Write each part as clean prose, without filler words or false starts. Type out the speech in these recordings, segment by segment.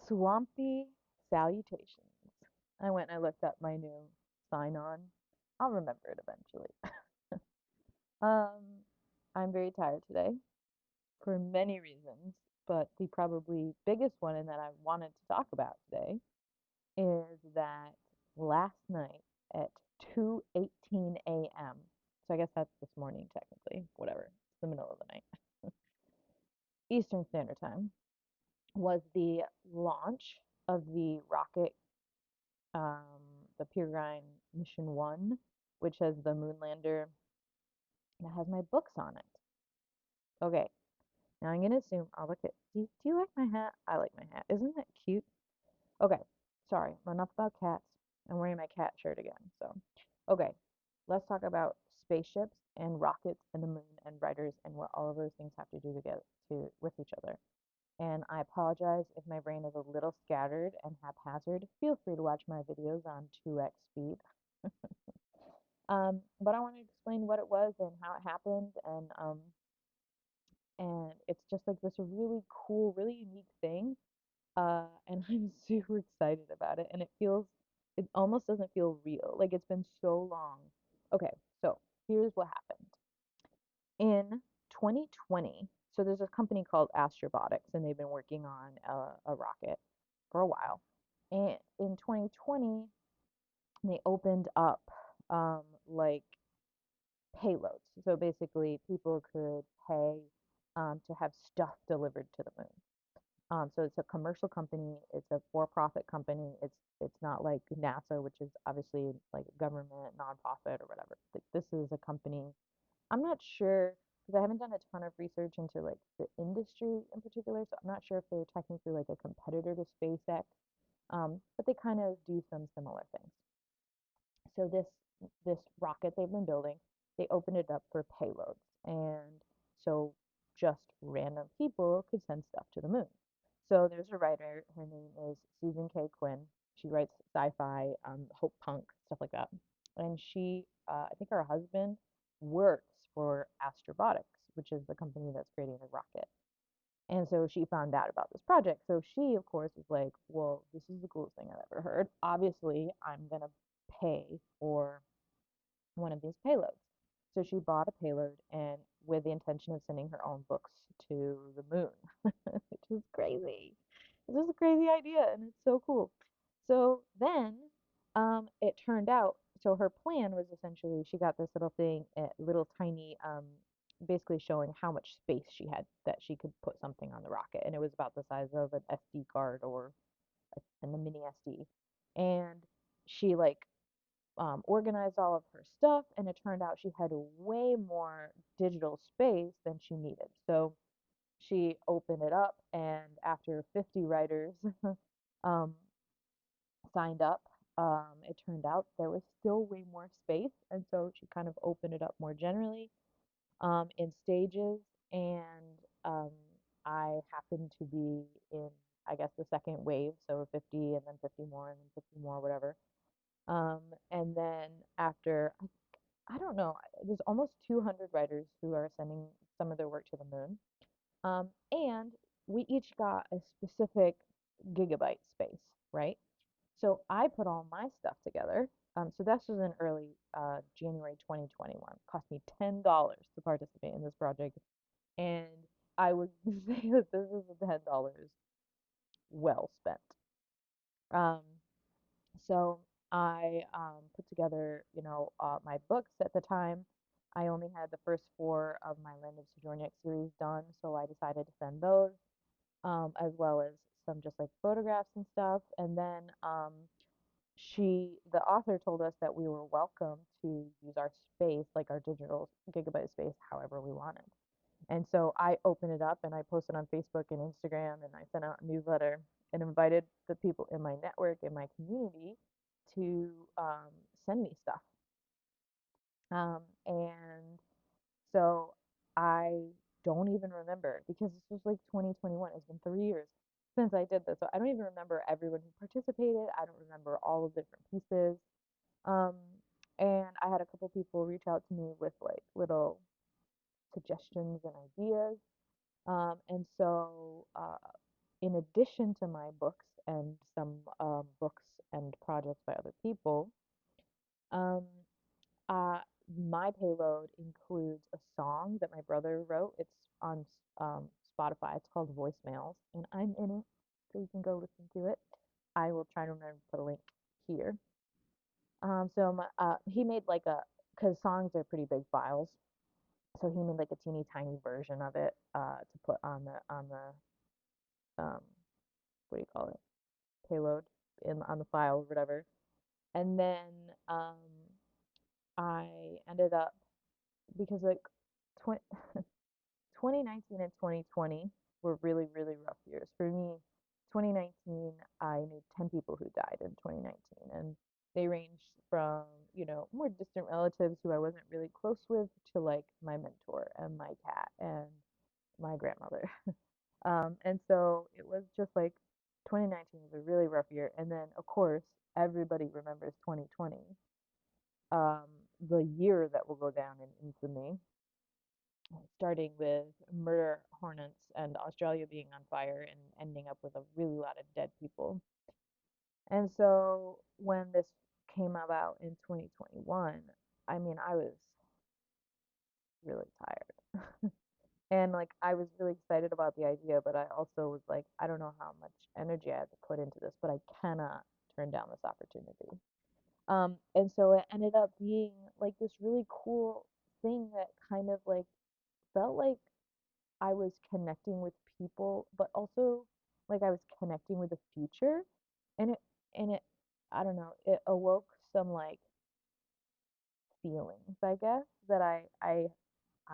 Swampy salutations. I went and I looked up my new sign on. I'll remember it eventually. Um, I'm very tired today for many reasons, but the probably biggest one and that I wanted to talk about today is that last night at 2:18 a.m., so I guess that's this morning technically, whatever, it's the middle of the night, Eastern Standard Time, was the launch of the rocket, um, the Peregrine Mission One, which has the moon lander and it has my books on it. Okay, now I'm gonna assume I'll look at. Do you like my hat? I like my hat. Isn't that cute? Okay, sorry, enough about cats. I'm wearing my cat shirt again. So, okay, let's talk about spaceships and rockets and the moon and writers and what all of those things have to do together with each other. And I apologize if my brain is a little scattered and haphazard. Feel free to watch my videos on 2x speed. But I want to explain what it was and how it happened, and it's just like this really cool, really unique thing. And I'm super excited about it, and it almost doesn't feel real. Like it's been so long. Okay, so here's what happened. In 2020, so there's a company called Astrobotics, and they've been working on a rocket for a while. And in 2020, they opened up like payloads. So basically, people could pay to have stuff delivered to the moon. So it's a commercial company. It's a for-profit company. It's not like NASA, which is obviously like a government nonprofit or whatever. Like this is a company. I'm not sure because I haven't done a ton of research into like the industry in particular, so I'm not sure if they're technically like a competitor to SpaceX. But they kind of do some similar things. So this rocket they've been building, they opened it up for payloads, and so just random people could send stuff to the moon. So there's a writer, her name is Susan K. Quinn. She writes sci-fi, hope punk, stuff like that. And I think her husband works for Astrobotics, which is the company that's creating the rocket. And so she found out about this project. So she, of course, was like, well, this is the coolest thing I've ever heard. Obviously, I'm going to pay for one of these payloads. So she bought a payload and with the intention of sending her own books to the moon, which is crazy. It's just a crazy idea and it's so cool. So then it turned out, so her plan was essentially she got this little thing, a little tiny, basically showing how much space she had that she could put something on the rocket. And it was about the size of an SD card or a mini SD. And she like organized all of her stuff, and it turned out she had way more digital space than she needed. So she opened it up, and after 50 writers um, signed up, it turned out there was still way more space, and so she kind of opened it up more generally in stages. And um, I happened to be in, I guess, the second wave, so 50 and then 50 more and then 50 more, whatever. Um, and then after, I don't know, there's almost 200 writers who are sending some of their work to the moon. And we each got a specific gigabyte space, right? So I put all my stuff together. So this was in early January 2021. It cost me $10 to participate in this project. And I would say that this is the $10 well spent. Um, So I put together, my books at the time. I only had the first four of my Land of Sojournic series done, so I decided to send those, as well as some just like photographs and stuff. And then the author told us that we were welcome to use our space, like our digital gigabyte space, however we wanted. And so I opened it up and I posted on Facebook and Instagram and I sent out a newsletter and invited the people in my network, in my community, to send me stuff. And so I don't even remember because this was like 2021. It's been 3 years since I did this. So I don't even remember everyone who participated. I don't remember all of the different pieces. Um, and I had a couple people reach out to me with like little suggestions and ideas. And so, in addition to my books, and some books and projects by other people. Um, uh, my payload includes a song that my brother wrote. It's on um, Spotify. It's called Voicemails, and I'm in it, so you can go listen to it. I will try to remember to put a link here. He made like a, because songs are pretty big files, so he made like a teeny tiny version of it to put on the what do you call it, payload in on the file or whatever. And then um, I ended up because like 20, 2019 and 2020 were really, really rough years. For me, 2019, I knew 10 people who died in 2019, and they ranged from, more distant relatives who I wasn't really close with to like my mentor and my cat and my grandmother. And so it was just like 2019 was a really rough year. And then, of course, everybody remembers 2020, um, the year that will go down in infamy, starting with murder hornets and Australia being on fire and ending up with a really lot of dead people. And so when this came about in 2021, I mean, I was really tired. And like I was really excited about the idea, but I also was like, I don't know how much energy I have to put into this, but I cannot turn down this opportunity. And so it ended up being like this really cool thing that kind of like felt like I was connecting with people, but also like I was connecting with the future. And it, I don't know, it awoke some like feelings, I guess, that I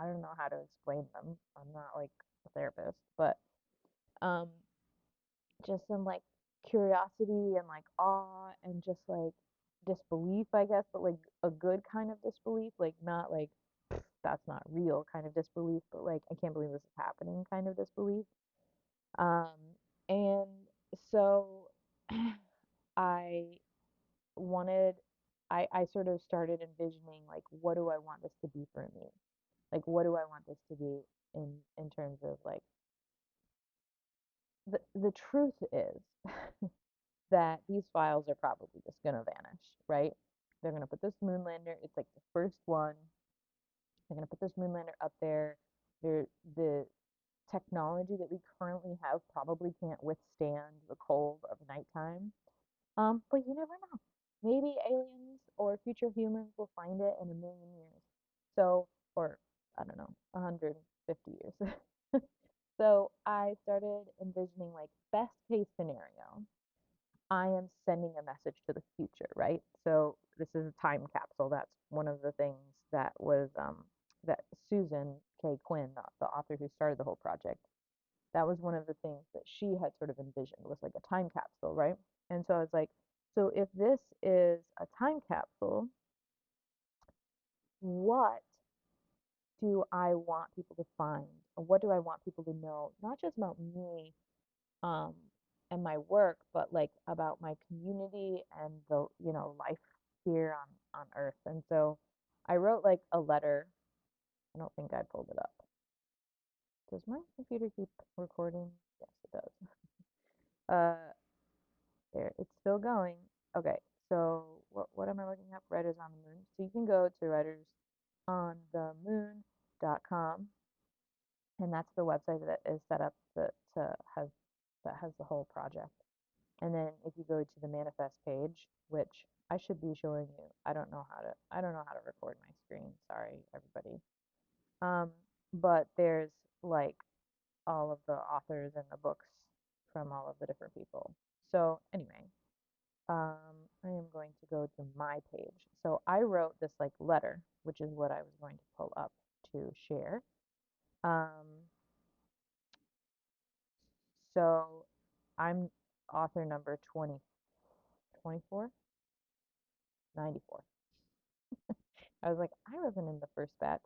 don't know how to explain them. I'm not like a therapist, but um just some like curiosity and like awe and just like disbelief, I guess, but like a good kind of disbelief, like not like that's not real kind of disbelief, but like I can't believe this is happening kind of disbelief. Um, and so I wanted, I sort of started envisioning like, what do I want this to be for me? Like, what do I want this to be in terms of like, the truth is that these files are probably just gonna vanish, right? They're gonna put this moon lander, it's like the first one. They're gonna put this moon lander up there. The technology that we currently have probably can't withstand the cold of nighttime. But you never know. Maybe aliens or future humans will find it in a million years. So, or I don't know, 150 years. So I started envisioning like best case scenario. I am sending a message to the future, right? So this is a time capsule. That's one of the things that was that Susan K. Quinn, the author who started the whole project, that was one of the things that she had sort of envisioned was like a time capsule, right? And so I was like, so if this is a time capsule, what do I want people to find? What do I want people to know? Not just about me, um, and my work, but like about my community and the, life here on Earth. And so I wrote like a letter. I don't think I pulled it up. Does my computer keep recording? Yes, it does. There, it's still going. Okay, so what am I looking up? Writers on the Moon. So you can go to writersonthemoon.com, and that's the website that is set up to have that has the whole project. And then if you go to the manifest page, which I should be showing you, I don't know how to record my screen. Sorry, everybody. Um, but there's like all of the authors and the books from all of the different people. So anyway, I am going to go to my page. So I wrote this like letter, which is what I was going to pull up to share. Um, so I'm author number 20, 24, 94. I was like, I wasn't in the first batch.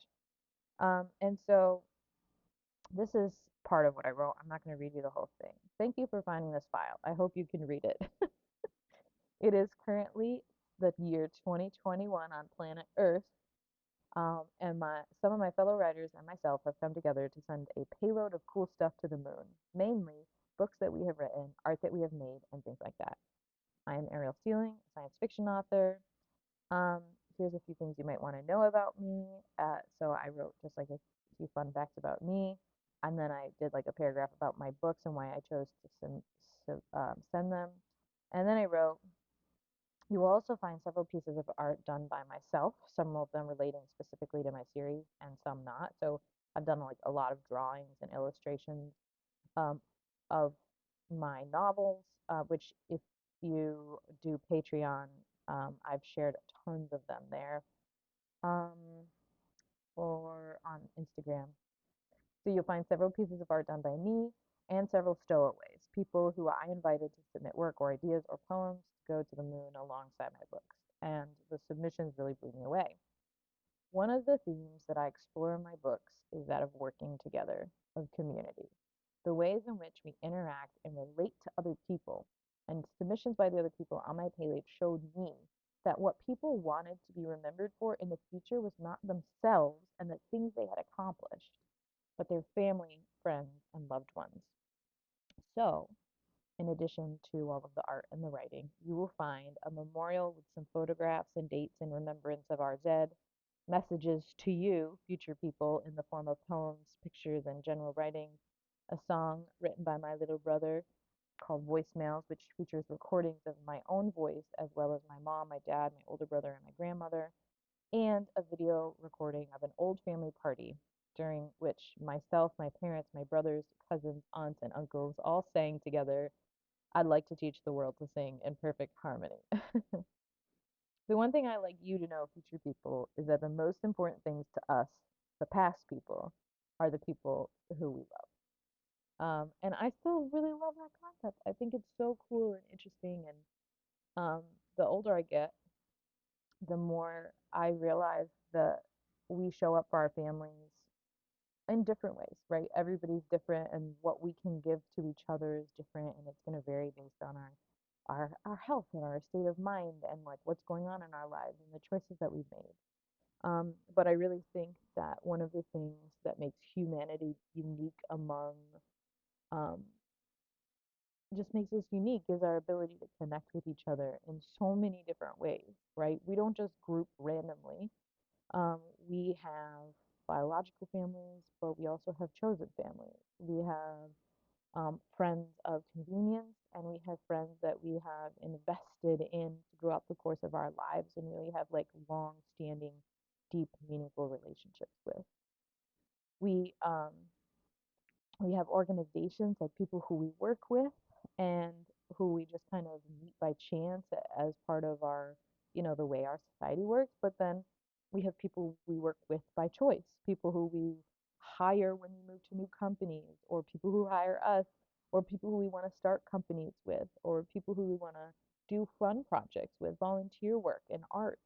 And so this is part of what I wrote. I'm not going to read you the whole thing. Thank you for finding this file. I hope you can read it. It is currently the year 2021 on planet Earth. And some of my fellow writers and myself have come together to send a payload of cool stuff to the moon, mainly books that we have written, art that we have made, and things like that. I am Ariel Stealing, a science fiction author. Um, Here's a few things you might want to know about me. So I wrote just like a few fun facts about me, and then I did like a paragraph about my books and why I chose to send them. And then I wrote, you will also find several pieces of art done by myself, some of them relating specifically to my series and some not. So I've done like a lot of drawings and illustrations um, of my novels, which if you do Patreon, I've shared tons of them there, um, or on Instagram. So you'll find several pieces of art done by me and several stowaways, people who I invited to submit work or ideas or poems to go to the moon alongside my books. And the submissions really blew me away. One of the themes that I explore in my books is that of working together, of community. The ways in which we interact and relate to other people, and submissions by the other people on my page showed me that what people wanted to be remembered for in the future was not themselves and the things they had accomplished, but their family, friends, and loved ones. So, in addition to all of the art and the writing, you will find a memorial with some photographs and dates in remembrance of RZ, messages to you, future people, in the form of poems, pictures, and general writing, a song written by my little brother called Voicemails, which features recordings of my own voice as well as my mom, my dad, my older brother, and my grandmother, and a video recording of an old family party during which myself, my parents, my brothers, cousins, aunts, and uncles all sang together, "I'd like to teach the world to sing" in perfect harmony. The one thing I like you to know, future people, is that the most important things to us, the past people, are the people who we love. And I still really love that concept. I think it's so cool and interesting. And the older I get, the more I realize that we show up for our families in different ways, right? Everybody's different, and what we can give to each other is different, and it's going to vary based on our health and our state of mind and like what's going on in our lives and the choices that we've made. But I really think that one of the things that makes humanity unique among um, just makes us unique is our ability to connect with each other in so many different ways, right? We don't just group randomly. Um, we have biological families, but we also have chosen families. We have friends of convenience, and we have friends that we have invested in throughout the course of our lives and really have like long standing, deep, meaningful relationships with. We um, we have organizations like people who we work with and who we just kind of meet by chance as part of our, the way our society works. But then we have people we work with by choice, people who we hire when we move to new companies, or people who hire us, or people who we want to start companies with, or people who we want to do fun projects with, volunteer work and art.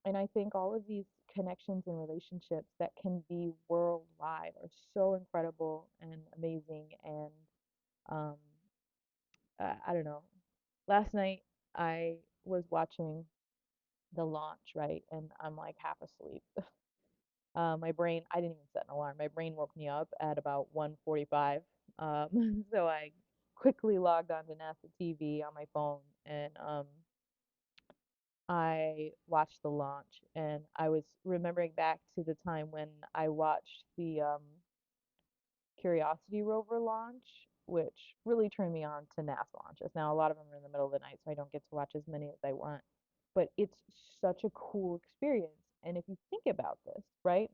And I think all of these connections and relationships that can be worldwide are so incredible and amazing. And um, I don't know. Last night I was watching the launch, right? And I'm like half asleep. My brain, I didn't even set an alarm. My brain woke me up at about 1:45. So I quickly logged on to NASA TV on my phone and I watched the launch, and I was remembering back to the time when I watched the Curiosity rover launch, which really turned me on to NASA launches. Now, a lot of them are in the middle of the night, so I don't get to watch as many as I want, but it's such a cool experience. And if you think about this, right,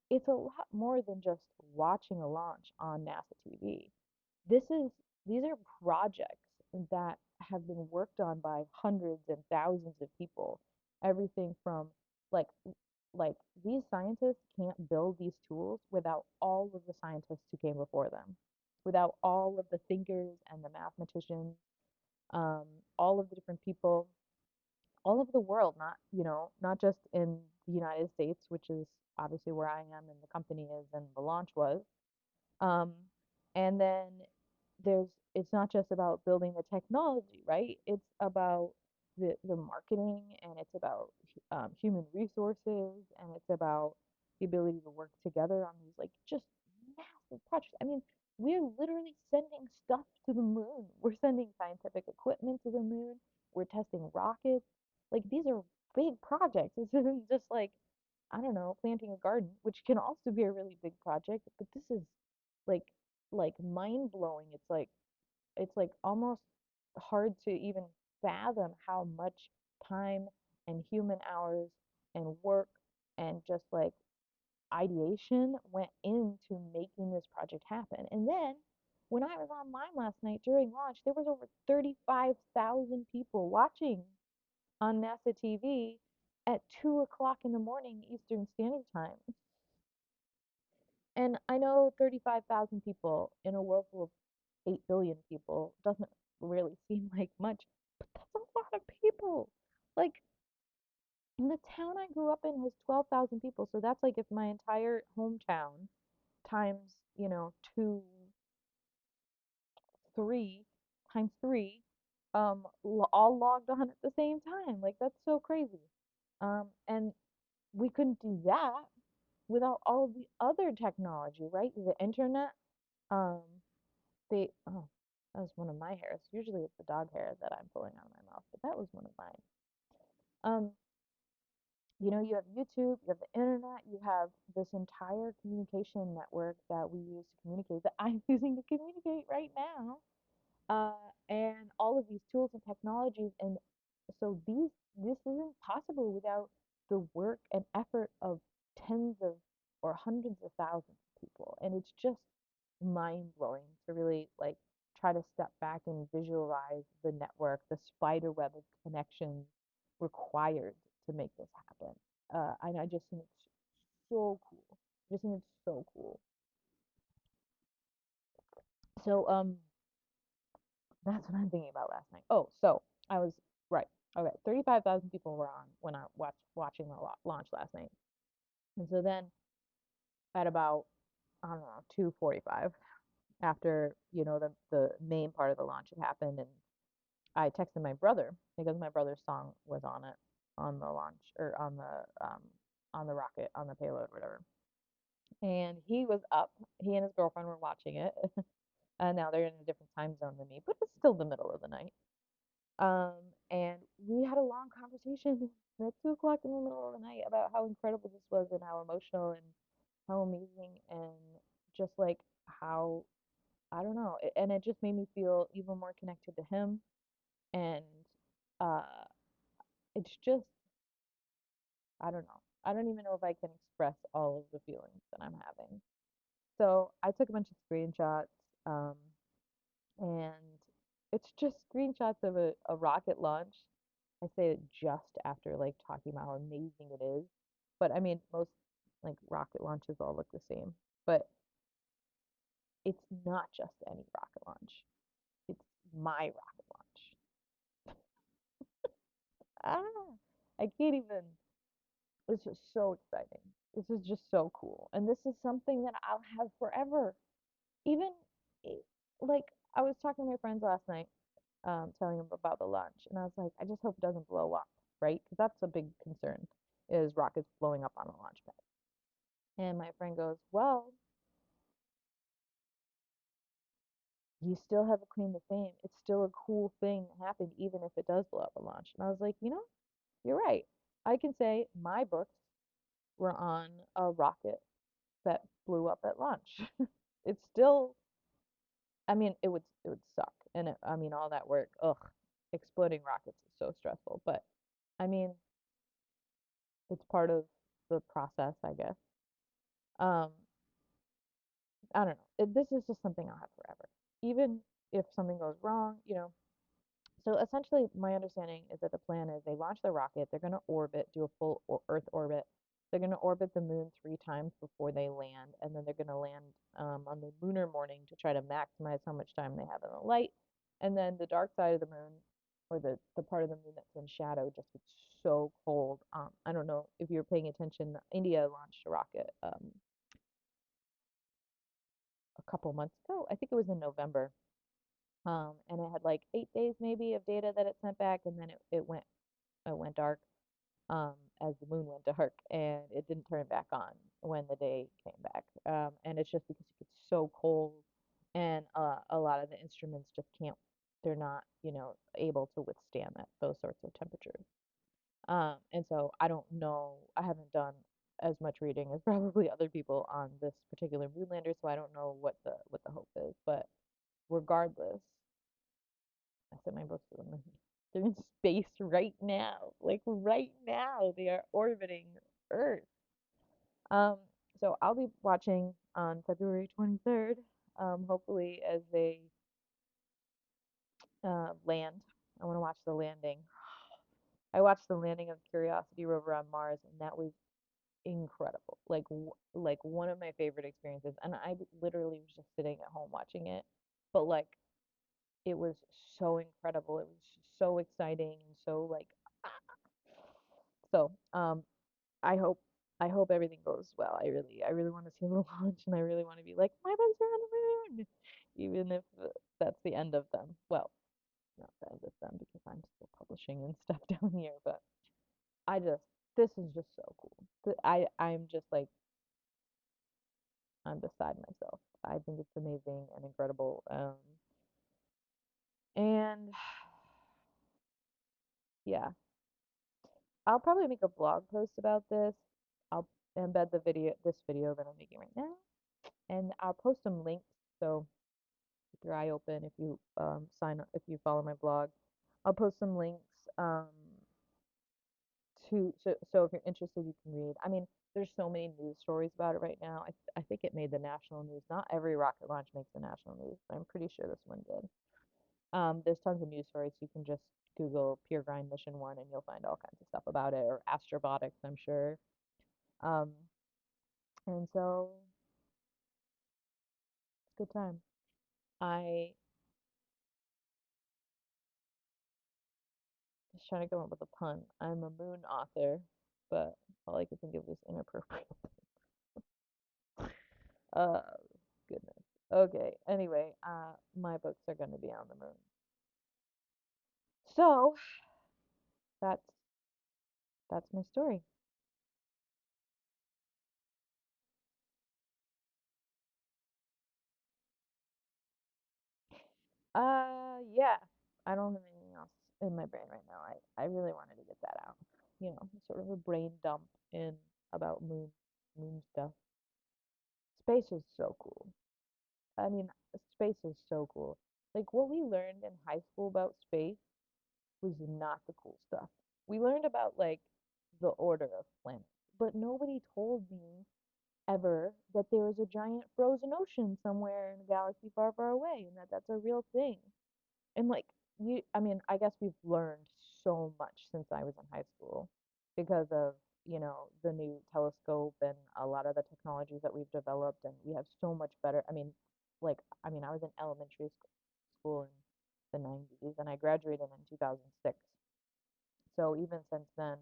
it's a lot more than just watching a launch on NASA TV. This is these are projects that have been worked on by hundreds and thousands of people. Everything from like like these scientists can't build these tools without all of the scientists who came before them, without all of the thinkers and the mathematicians, um, all of the different people all over the world, not just in the United States, which is obviously where I am and the company is and the launch was. Um, and then there's it's not just about building the technology, right? It's about the marketing, and it's about human resources, and it's about the ability to work together on these like just massive projects. I mean, we're literally sending stuff to the moon. We're sending scientific equipment to the moon. We're testing rockets. Like these are big projects. This isn't just like, I don't know, planting a garden, which can also be a really big project, but this is like mind blowing. It's like almost hard to even fathom how much time and human hours and work and just like ideation went into making this project happen. And then when I was online last night during launch, there was over 35,000 people watching on NASA TV at 2 o'clock in the morning Eastern Standard Time. And I know 35,000 people in a world full of 8 billion people doesn't really seem like much, but that's a lot of people. Like, the town I grew up in has 12,000 people, so that's like if my entire hometown times, two, three, times three, all logged on at the same time. Like, that's so crazy. And we couldn't do that without all of the other technology, right? The internet, um, oh, that was one of my hairs. Usually it's the dog hair that I'm pulling out of my mouth, but that was one of mine. Um, you have YouTube, you have the internet, you have this entire communication network that we use to communicate that I'm using to communicate right now. And all of these tools and technologies, and so this isn't possible without the work and effort of tens of or hundreds of thousands of people, and it's just mind blowing to really like try to step back and visualize the network, the spider web of connections required to make this happen. And I just think it's so cool. I just think it's so cool. So that's what I'm thinking about last night. Oh, so I was right. Okay, 35,000 people were on when I watching the launch last night. And so then at about, I don't know, 2:45, after, the main part of the launch had happened, and I texted my brother because my brother's song was on it, on the launch, or on the rocket, on the payload, whatever. And he was up. He and his girlfriend were watching it. And now they're in a different time zone than me, but it's still the middle of the night. Um, and we had a long conversation at 2 o'clock in the middle of the night about how incredible this was and how emotional and how amazing, and just like how, I don't know, and it just made me feel even more connected to him. And uh, it's just, I don't know. I don't even know if I can express all of the feelings that I'm having. So I took a bunch of screenshots, um, and it's just screenshots of a rocket launch. I say it just after like talking about how amazing it is. But I mean, most like rocket launches all look the same. But it's not just any rocket launch. It's my rocket launch. Ah, I can't even. This is so exciting. This is just so cool. And this is something that I'll have forever. Even i- like I was talking to my friends last night, telling them about the launch, and I was like, I just hope it doesn't blow up, right? Because that's a big concern, is rockets blowing up on the launch pad. And my friend goes, well, you still have a claim to fame. It's still a cool thing that happened, even if it does blow up a launch. And I was like, you're right. I can say my books were on a rocket that blew up at launch. It's still, I mean, it would suck, and I mean, all that work, ugh, exploding rockets is so stressful. But I mean, it's part of the process, I guess. Um, I don't know. This is just something I'll have forever, even if something goes wrong. So essentially, my understanding is that the plan is they launch the rocket, they're going to orbit, do a full Earth orbit. They're going to orbit the moon 3 times before they land, and then they're going to land on the lunar morning to try to maximize how much time they have in the light. And then the dark side of the moon, or the part of the moon that's in shadow, just gets so cold. I don't know if you're paying attention. India launched a rocket a couple months ago. I think it was in November. And it had like 8 days maybe of data that it sent back, and then it went dark, um, as the moon went dark, and it didn't turn back on when the day came back. And it's just because it gets so cold and a lot of the instruments just can't. They're not, able to withstand those sorts of temperatures. And so I don't know. I haven't done as much reading as probably other people on this particular Moonlander, so I don't know what the hope is. But regardless, I said my books are on the they're in space right now. Like right now, they are orbiting Earth. Um, so I'll be watching on February 23rd, hopefully as they land. I want to watch the landing. I watched the landing of Curiosity rover on Mars, and that was incredible. Like one of my favorite experiences. And I literally was just sitting at home watching it, but like it was so incredible. It was so exciting and so like so. I hope I hope everything goes well. I really want to see the launch, and I really want to be like my books are on the moon, even if that's the end of them. Well, not the end of them because I'm still publishing and stuff down here, but I just this is just so cool. I'm just like I'm beside myself. I think it's amazing and incredible. And yeah, I'll probably make a blog post about this. I'll embed this video that I'm making right now, and I'll post some links. So keep your eye open if you sign up, if you follow my blog. I'll post some links so if you're interested, you can read. I mean, there's so many news stories about it right now. I think it made the national news. Not every rocket launch makes the national news, but I'm pretty sure this one did. There's tons of news stories. You can just Google Peregrine Mission One and you'll find all kinds of stuff about it, or astrobotics, I'm sure. Um, and so it's a good time. I was trying to come up with a pun. I'm a moon author, but all I could think of was inappropriate. Uh, Goodness. Okay. Anyway, my books are going to be on the moon. So that's that's my story. Yeah. I don't have anything else in my brain right now. I really wanted to get that out. Sort of a brain dump in about moon stuff. Space is so cool. I mean, space is so cool. Like what we learned in high school about space was not the cool stuff. We learned about like the order of planets, but nobody told me ever that there is a giant frozen ocean somewhere in a galaxy far, far away and that that's a real thing. And like I mean, I guess we've learned so much since I was in high school because of, the new telescope and a lot of the technologies that we've developed, and we have so much better. I was in elementary school in the 90s and I graduated in 2006. So even since then,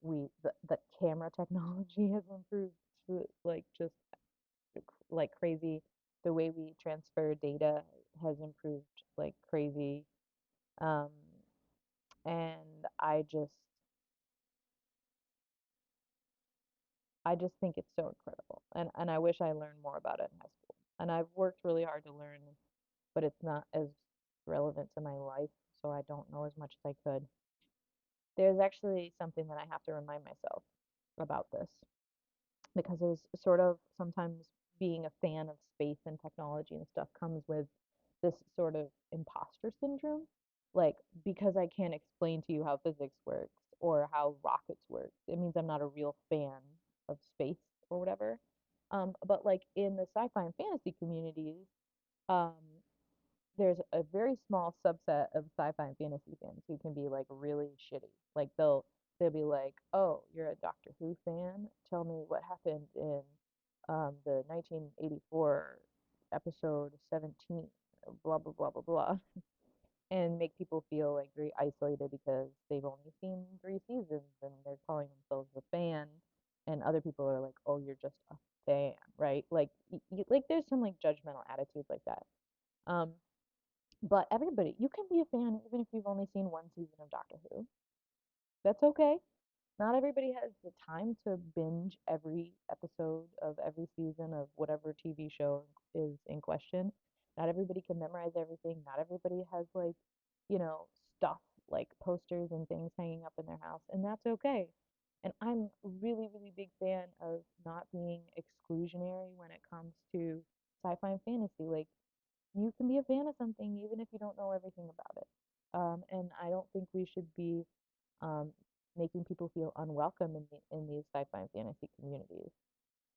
the camera technology has improved to like just like crazy. The way we transfer data has improved like crazy. Um, and I just think it's so incredible. And I wish I learned more about it in high school. And I've worked really hard to learn, but it's not as relevant to my life, so I don't know as much as I could. There's actually something that I have to remind myself about this because there's sort of sometimes being a fan of space and technology and stuff comes with this sort of imposter syndrome. Like, because I can't explain to you how physics works or how rockets work, it means I'm not a real fan of space or whatever. But like in the sci-fi and fantasy communities, um, there's a very small subset of sci-fi and fantasy fans who can be like really shitty. Like they'll be like, "Oh, you're a Doctor Who fan? Tell me what happened in the 1984 episode 17, blah blah blah blah blah." And make people feel like very isolated because they've only seen 3 seasons and they're calling themselves a fan, and other people are like, "Oh, you're just a fan," right? Like, like there's some like judgmental attitudes like that. Um, but everybody, you can be a fan even if you've only seen 1 season of Doctor Who. That's okay. Not everybody has the time to binge every episode of every season of whatever TV show is in question. Not everybody can memorize everything. Not everybody has like, you know, stuff like posters and things hanging up in their house, and that's okay. And I'm a really, really big fan of not being exclusionary when it comes to sci-fi and fantasy. Like, you can be a fan of something even if you don't know everything about it. And I don't think we should be um, making people feel unwelcome in these sci-fi and fantasy communities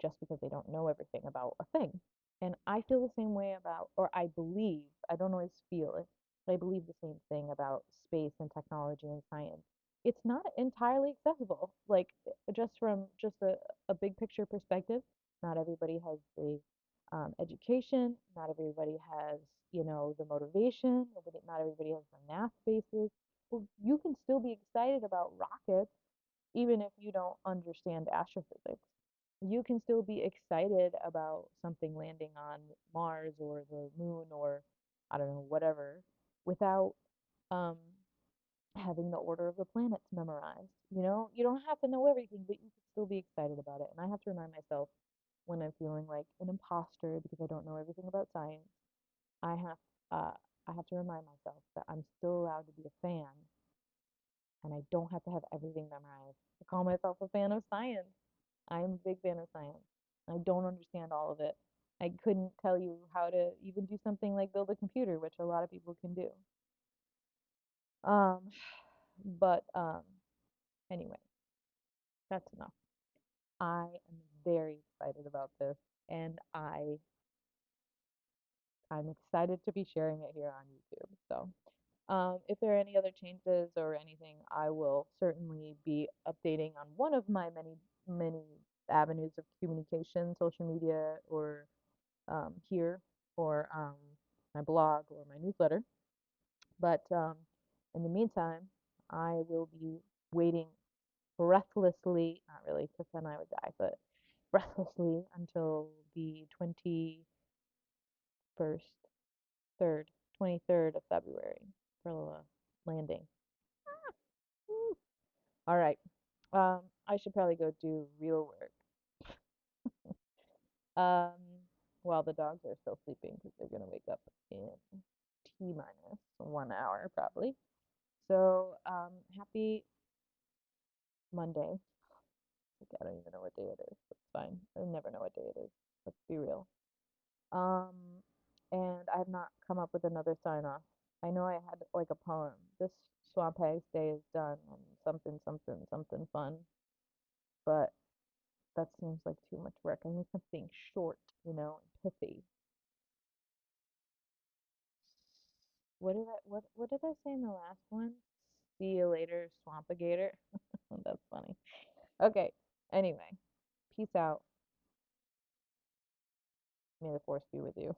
just because they don't know everything about a thing. And I feel the same way about, or I believe, I don't always feel it, but I believe the same thing about space and technology and science. It's not entirely accessible. Like, just from just a big picture perspective, not everybody has the education, not everybody has, you know, the motivation, not everybody has the math basis. Well, you can still be excited about rockets even if you don't understand astrophysics. You can still be excited about something landing on Mars or the moon or I don't know, whatever, without um, having the order of the planets memorized. You know, you don't have to know everything, but you can still be excited about it. And I have to remind myself when I'm feeling like an imposter because I don't know everything about science. I have uh, I have to remind myself that I'm still allowed to be a fan and I don't have to have everything memorized. I call myself a fan of science. I'm a big fan of science. I don't understand all of it. I couldn't tell you how to even do something like build a computer, which a lot of people can do. Um, but anyway, that's enough. I am very excited about this, and I'm excited to be sharing it here on YouTube. So, if there are any other changes or anything, I will certainly be updating on one of my many avenues of communication, social media, or here, or my blog or my newsletter. But in the meantime, I will be waiting breathlessly, not really, because then I would die, but breathlessly until the 21st, 3rd, 23rd of February for the landing. Woo. All right. I should probably go do real work. Um, while the dogs are still sleeping because they're gonna wake up in T minus 1 hour probably. So, happy Monday. Like, I don't even know what day it is. That's fine. I never know what day it is. Let's be real. Um, and I have not come up with another sign off. I know I had like a poem. This Swamp Hags Day is done and something, something, something fun. But that seems like too much work. I need something short, you know, and pithy. What did I say in the last one? See you later, Swampagator. That's funny. Okay. Anyway, peace out. May the force be with you.